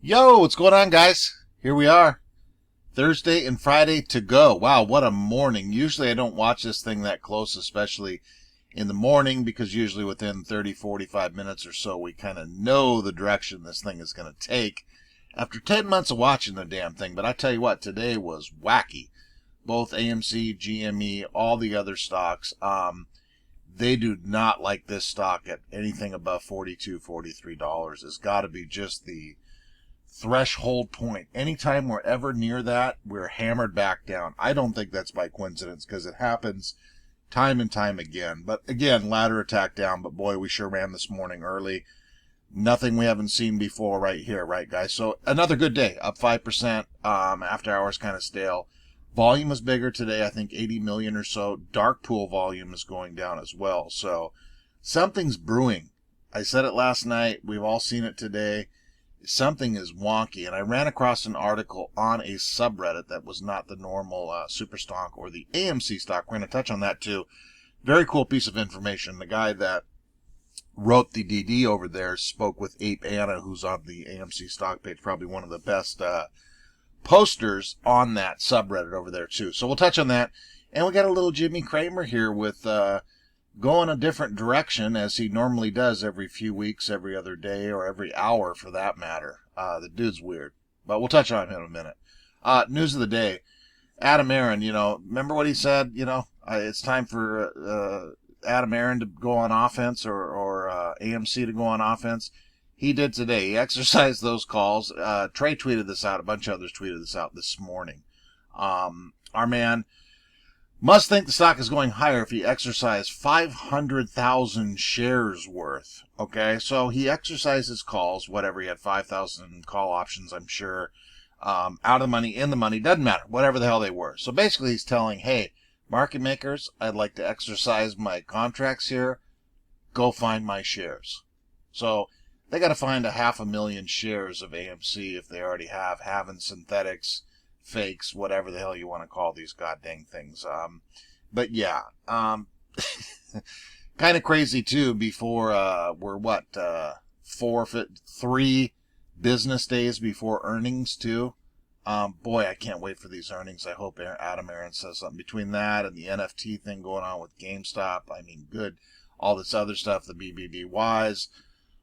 Yo, what's going on, guys? Here we are. Thursday and Friday to go. Wow, what a morning. Usually I don't watch this thing that close, especially in the morning, because usually within 30, 45 minutes or so, we kind of know the direction this thing is going to take after 10 months of watching the damn thing. But I tell you what, today was wacky. Both AMC, GME, all the other stocks, they do not like this stock at anything above $42, $43. It's got to be just the threshold point. Anytime we're ever near that, we're hammered back down. I don't think that's by coincidence because it happens time and time again. But again, ladder attack down. But boy, we sure ran this morning early. Nothing we haven't seen before right here, right, guys? So another good day, up 5%. After hours kind of stale. Volume is bigger today, I think 80 million or so. Dark pool volume is going down as well. So something's brewing. I said it last night. We've all seen it today. Something is wonky, and I ran across an article on a subreddit that was not the normal super stock or the AMC stock. We're going to touch on that too. Very cool piece of information. The guy that wrote the DD over there spoke with Ape Anna, who's on the AMC stock page, probably one of the best posters on that subreddit over there too. So we'll touch on that. And we got a little Jimmy Cramer here with going a different direction as he normally does every few weeks, every other day, or every hour for that matter. The dude's weird, but we'll touch on him in a minute. News of the day. Aron, remember what he said? It's time for Aron to go on offense or AMC to go on offense. He did today. He exercised those calls. Trey tweeted this out. A bunch of others tweeted this out this morning. Our man must think the stock is going higher if he exercised 500,000 shares worth. Okay, so he exercised his calls, whatever. He had 5,000 call options, I'm sure. Out of the money, in the money, doesn't matter. Whatever the hell they were. So basically he's telling, hey, market makers, I'd like to exercise my contracts here. Go find my shares. So they got to find 500,000 shares of AMC if they already having synthetics, fakes, whatever the hell you want to call these goddamn things. But yeah, kind of crazy too. Before we're 3 business days before earnings too. Boy, I can't wait for these earnings. I hope Aron says something between that and the NFT thing going on with GameStop. I mean, good. All this other stuff, the BBBYs,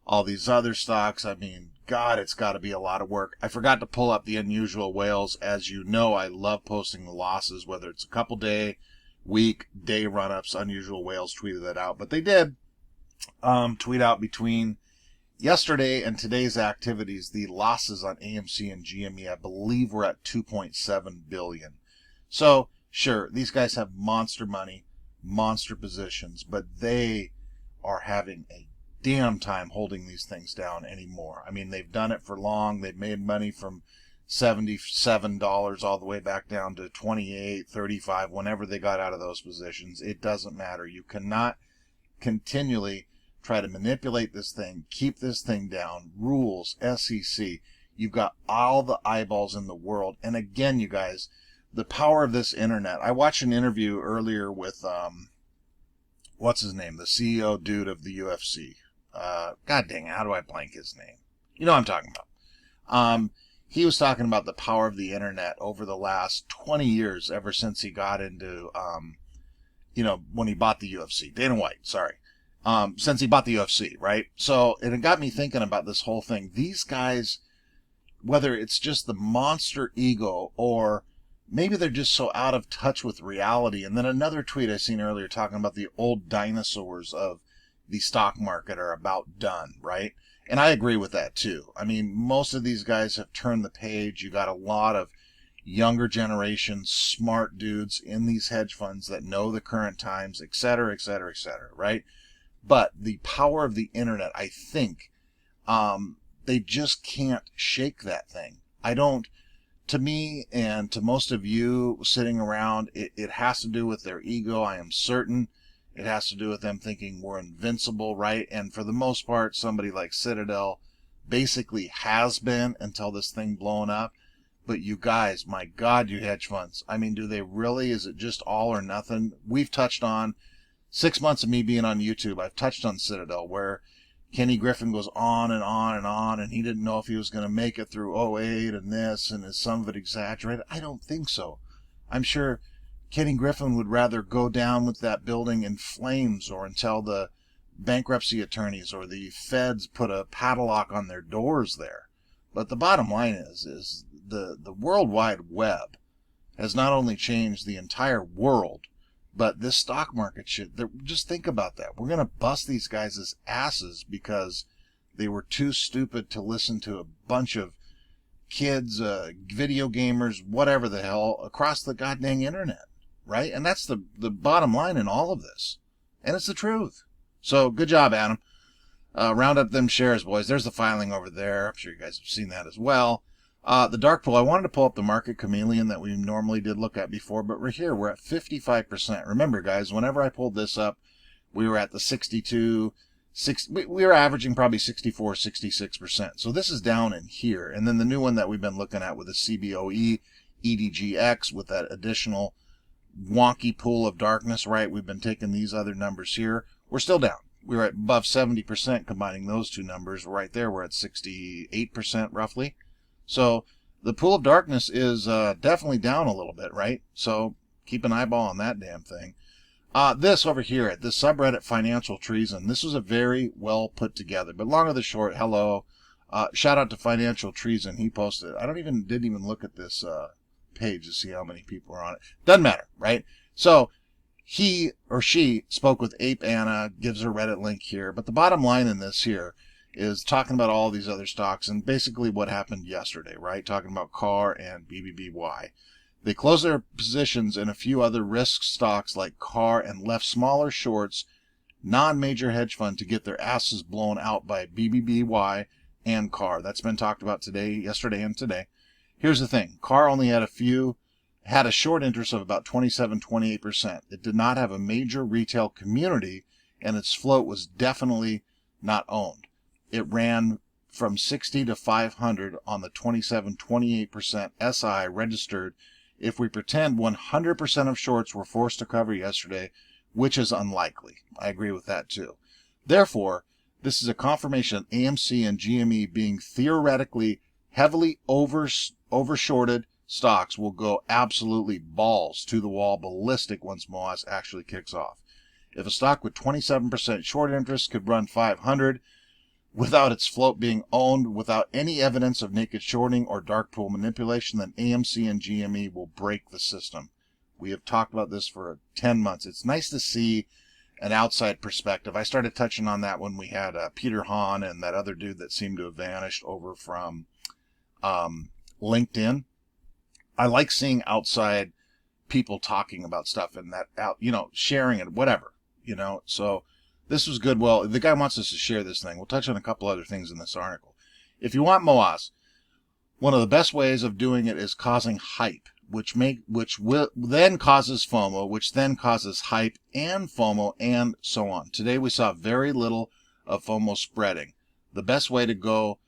all these other stocks. I mean, God, it's got to be a lot of work. I forgot to pull up the unusual whales. As you know, I love posting the losses, whether it's a couple day, week, day run-ups. Unusual whales tweeted that out. But they did tweet out between yesterday and today's activities, the losses on AMC and GME, I believe, were at 2.7 billion. So, sure, these guys have monster money, monster positions, but they are having a damn time holding these things down anymore. I mean, they've done it for long. They've made money from $77 all the way back down to 28, 35, whenever they got out of those positions. It doesn't matter. You cannot continually try to manipulate this thing, keep this thing down, rules, SEC. You've got all the eyeballs in the world. And again, you guys, the power of this internet. I watched an interview earlier with, what's his name? The CEO dude of the UFC. God dang it, how do I blank his name? You know what I'm talking about. He was talking about the power of the internet over the last 20 years, ever since he got into, when he bought the UFC. Dana White, sorry. Since he bought the UFC, right? So it got me thinking about this whole thing. These guys, whether it's just the monster ego or maybe they're just so out of touch with reality. And then another tweet I seen earlier talking about the old dinosaurs of the stock market are about done, right? And I agree with that too. I mean, most of these guys have turned the page. You got a lot of younger generation, smart dudes in these hedge funds that know the current times, et cetera, et cetera, et cetera, right? But the power of the internet, I think, they just can't shake that thing. To me and to most of you sitting around, it has to do with their ego, I am certain. It has to do with them thinking we're invincible, right? And for the most part, somebody like Citadel basically has been until this thing blown up. But you guys, my God, you hedge funds. I mean, do they really? Is it just all or nothing? We've touched on 6 months of me being on YouTube. I've touched on Citadel, where Kenny Griffin goes on and on and on, and he didn't know if he was going to make it through '08 and this, and is some of it exaggerated? I don't think so. I'm sure Kenny Griffin would rather go down with that building in flames, or until the bankruptcy attorneys or the feds put a padlock on their doors there. But the bottom line is the World Wide Web has not only changed the entire world, but this stock market shit, just think about that. We're going to bust these guys' asses because they were too stupid to listen to a bunch of kids, video gamers, whatever the hell, across the goddamn internet, right? And that's the bottom line in all of this. And it's the truth. So good job, Adam. Round up them shares, boys. There's the filing over there. I'm sure you guys have seen that as well. The dark pool, I wanted to pull up the market chameleon that we normally did look at before, but we're here. We're at 55%. Remember, guys, whenever I pulled this up, we were at the 62, we were averaging probably 64, 66%. So this is down in here. And then the new one that we've been looking at with the CBOE, EDGX, with that additional wonky pool of darkness, right? We've been taking these other numbers here. We're still down. We're at above 70% combining those two numbers. Right there, we're at 68% roughly. So the pool of darkness is definitely down a little bit, right? So keep an eyeball on that damn thing. This over here at this subreddit, Financial Treason, this was a very well put together. But long or the short, hello. Shout out to Financial Treason. He posted. I didn't even look at this page to see how many people are on it. Doesn't matter, right? So he or she spoke with Ape Anna, gives her Reddit link here. But the bottom line in this here is talking about all these other stocks and basically what happened yesterday, right? Talking about CAR and BBBY. They closed their positions in a few other risk stocks like CAR and left smaller shorts, non-major hedge fund, to get their asses blown out by BBBY and CAR. That's been talked about today, yesterday, and today. Here's the thing. CAR only had a short interest of about 27, 28%. It did not have a major retail community, and its float was definitely not owned. It ran from 60 to 500 on the 27, 28% SI registered if we pretend 100% of shorts were forced to cover yesterday, which is unlikely. I agree with that too. Therefore, this is a confirmation of AMC and GME being theoretically heavily overshorted stocks will go absolutely balls to the wall ballistic once MOASS actually kicks off. If a stock with 27% short interest could run 500 without its float being owned, without any evidence of naked shorting or dark pool manipulation, then AMC and GME will break the system. We have talked about this for 10 months. It's nice to see an outside perspective. I started touching on that when we had Peter Hahn and that other dude that seemed to have vanished over from LinkedIn. I like seeing outside people talking about stuff and that out, sharing it, whatever, so this was good. Well, the guy wants us to share this thing. We'll touch on a couple other things in this article. If you want MOASS, one of the best ways of doing it is causing hype, which then causes FOMO, which then causes hype and FOMO, and so on. Today we saw very little of FOMO spreading. The best way to go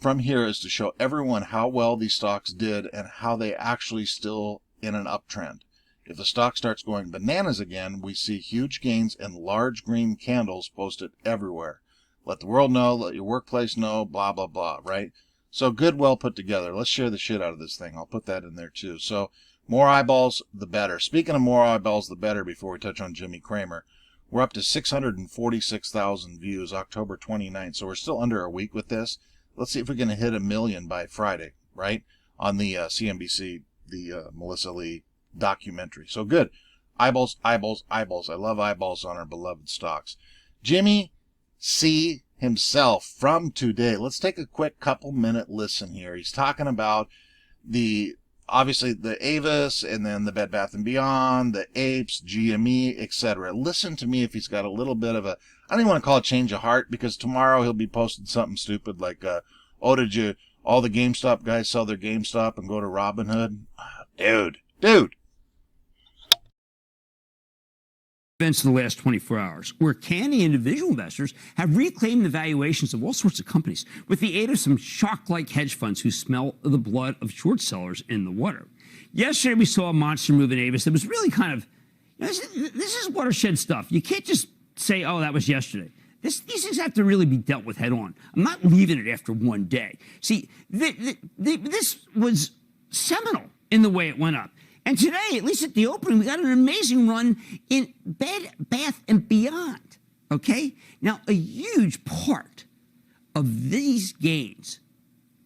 from here is to show everyone how well these stocks did and how they actually still in an uptrend. If the stock starts going bananas again, we see huge gains and large green candles posted everywhere. Let the world know, let your workplace know, blah, blah, blah, right? So good, well put together. Let's share the shit out of this thing. I'll put that in there too. So more eyeballs, the better. Speaking of more eyeballs, the better, before we touch on Jimmy Cramer, we're up to 646,000 views, October 29th. So we're still under a week with this. Let's see if we can hit 1 million by Friday, right? On the CNBC, the Melissa Lee documentary. So good. Eyeballs, eyeballs, eyeballs. I love eyeballs on our beloved stocks. Jimmy C. himself from today. Let's take a quick couple-minute listen here. He's talking about obviously the Avis, and then the Bed Bath & Beyond, the Apes, GME, etc. Listen to me if he's got a little bit of I don't even want to call it change of heart, because tomorrow he'll be posting something stupid like, did all the GameStop guys sell their GameStop and go to Robinhood? Dude. Events in the last 24 hours, where canny individual investors have reclaimed the valuations of all sorts of companies with the aid of some shark-like hedge funds who smell the blood of short sellers in the water. Yesterday, we saw a monster move in Avis that was really kind of, this is watershed stuff. You can't just say, oh, that was yesterday. These things have to really be dealt with head on. I'm not leaving it after one day. See, this was seminal in the way it went up. And today, at least at the opening, we got an amazing run in Bed Bath & Beyond, okay? Now, a huge part of these gains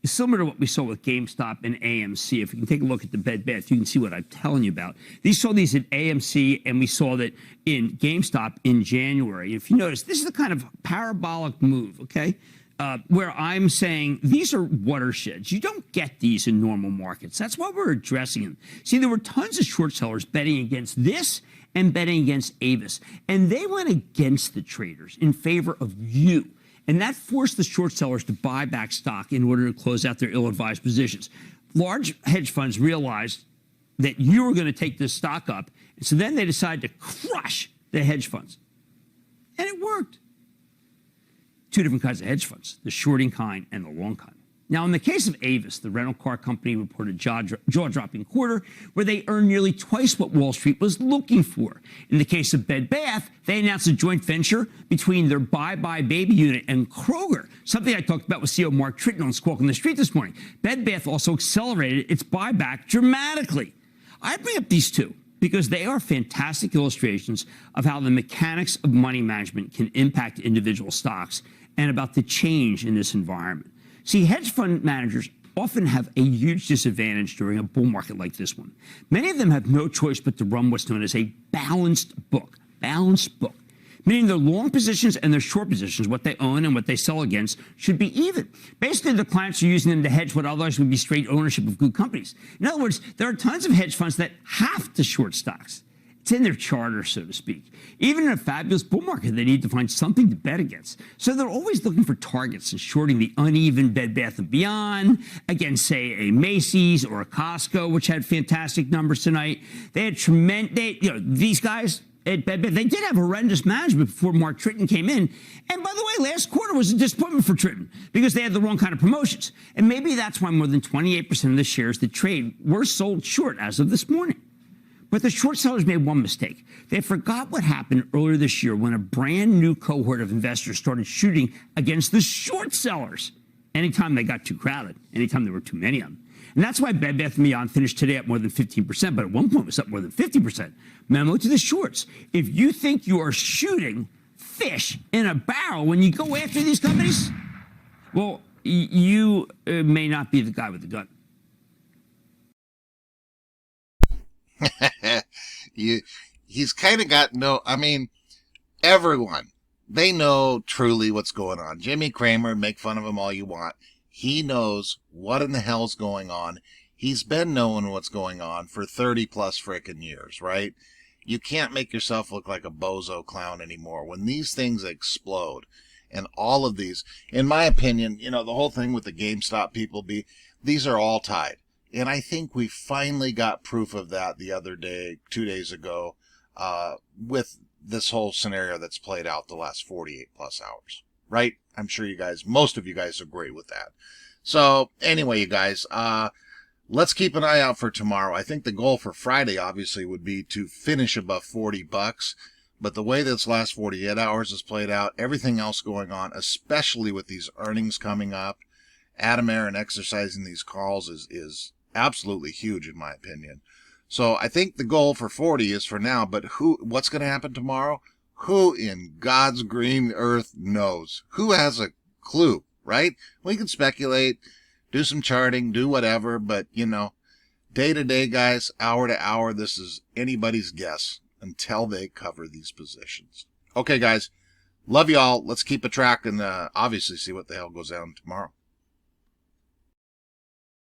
is similar to what we saw with GameStop and AMC. If you can take a look at the Bed Bath, you can see what I'm telling you about. Saw these at AMC, and we saw that in GameStop in January. If you notice, this is the kind of parabolic move, okay, where I'm saying these are watersheds. You don't get these in normal markets. That's why we're addressing them. See, there were tons of short sellers betting against this and betting against Avis, and they went against the traders in favor of you. And that forced the short sellers to buy back stock in order to close out their ill-advised positions. Large hedge funds realized that you were going to take this stock up, and so then they decided to crush the hedge funds. And it worked. Two different kinds of hedge funds, the shorting kind and the long kind. Now, in the case of Avis, the rental car company reported jaw-dropping quarter where they earned nearly twice what Wall Street was looking for. In the case of Bed Bath, they announced a joint venture between their Bye Bye Baby unit and Kroger, something I talked about with CEO Mark Tritton on Squawk on the Street this morning. Bed Bath also accelerated its buyback dramatically. I bring up these two because they are fantastic illustrations of how the mechanics of money management can impact individual stocks and about the change in this environment. See, hedge fund managers often have a huge disadvantage during a bull market like this one. Many of them have no choice but to run what's known as a balanced book, meaning their long positions and their short positions, what they own and what they sell against, should be even. Basically, the clients are using them to hedge what otherwise would be straight ownership of good companies. In other words, there are tons of hedge funds that have to short stocks. It's in their charter, so to speak. Even in a fabulous bull market, they need to find something to bet against. So they're always looking for targets and shorting the uneven Bed Bath & Beyond against, say, a Macy's or a Costco, which had fantastic numbers tonight. They had these guys at Bed Bath, they did have horrendous management before Mark Tritton came in. And by the way, last quarter was a disappointment for Tritton because they had the wrong kind of promotions. And maybe that's why more than 28% of the shares that trade were sold short as of this morning. But the short sellers made one mistake. They forgot what happened earlier this year when a brand new cohort of investors started shooting against the short sellers anytime they got too crowded, anytime there were too many of them. And that's why Bed Bath & Beyond finished today up more than 15%, but at one point was up more than 50%. Memo to the shorts. If you think you are shooting fish in a barrel when you go after these companies, well, you may not be the guy with the gun. He's kind of got everyone, they know truly what's going on. Jimmy Cramer, make fun of him all you want. He knows what in the hell's going on. He's been knowing what's going on for 30 plus frickin' years, right? You can't make yourself look like a bozo clown anymore. When these things explode, and all of these, in my opinion, the whole thing with the GameStop people, these are all tied. And I think we finally got proof of that the other day, 2 days ago, with this whole scenario that's played out the last 48 plus hours, right? I'm sure most of you guys agree with that. So anyway, you guys, let's keep an eye out for tomorrow. I think the goal for Friday obviously would be to finish above $40. But the way this last 48 hours has played out, everything else going on, especially with these earnings coming up, Aron exercising these calls is absolutely huge in my opinion. So I think the goal for 40 is for now, but what's going to happen tomorrow? Who in God's green earth knows? Who has a clue, right? We can speculate, do some charting, do whatever, but day to day, guys, hour to hour, this is anybody's guess until they cover these positions. Okay, guys, love y'all. Let's keep a track and obviously see what the hell goes down tomorrow.